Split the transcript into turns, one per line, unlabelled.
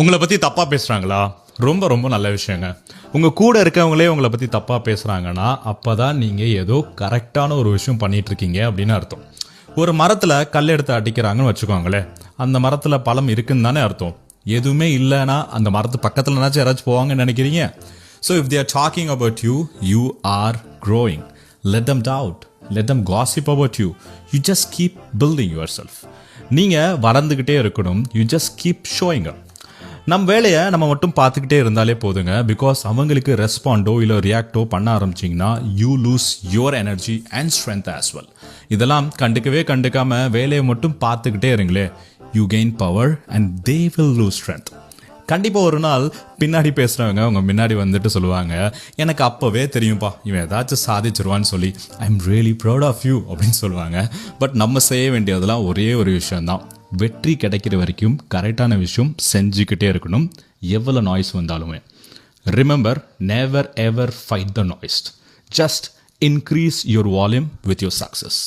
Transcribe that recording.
உங்களை பற்றி தப்பாக பேசுகிறாங்களா? ரொம்ப ரொம்ப நல்ல விஷயங்க. உங்கள் கூட இருக்கவங்களே உங்களை பற்றி தப்பாக பேசுகிறாங்கன்னா அப்போ தான் நீங்கள் ஏதோ கரெக்டான ஒரு விஷயம் பண்ணிகிட்ருக்கீங்க அப்படின்னு அர்த்தம். ஒரு மரத்தில் கல் எடுத்து அடிக்கிறாங்கன்னு வச்சுக்கோங்களேன், அந்த மரத்தில் பழம் இருக்குன்னு தானே அர்த்தம். எதுவுமே இல்லைன்னா அந்த மரத்து பக்கத்துலனாச்சும் யாராச்சும் போவாங்கன்னு நினைக்கிறீங்க? So if they are talking about you, you are growing. Let them doubt. Let them gossip about you. You just keep building yourself. நீங்கள் வளர்ந்துக்கிட்டே இருக்கணும். You just keep showing up. நம்ம வேலையை நம்ம மட்டும் பார்த்துக்கிட்டே இருந்தாலே போதுங்க. பிகாஸ் அவங்களுக்கு ரெஸ்பாண்டோ இல்லை ரியாக்டோ பண்ண ஆரம்பிச்சிங்கன்னா you lose your energy and strength as well. இதெல்லாம் கண்டுக்காம வேலையை மட்டும் பார்த்துக்கிட்டே இருங்களே, you gain power and they will lose strength. கண்டிப்பாக ஒரு நாள் பின்னாடி பேசுகிறவங்க அவங்க முன்னாடி வந்துட்டு சொல்லுவாங்க, எனக்கு அப்போவே தெரியும்ப்பா இவன் ஏதாச்சும் சாதிச்சிருவான்னு சொல்லி, I am really proud of you அப்படின்னு சொல்லுவாங்க. பட் நம்ம செய்ய வேண்டியதெல்லாம் ஒரே ஒரு விஷயந்தான். வெற்றி கிடைக்கிற வரைக்கும் கரெக்டான விஷயம் செஞ்சுக்கிட்டே இருக்கணும், எவ்வளோ நாய்ஸ் வந்தாலுமே. Remember, never ever fight the noise. Just increase your volume with your success.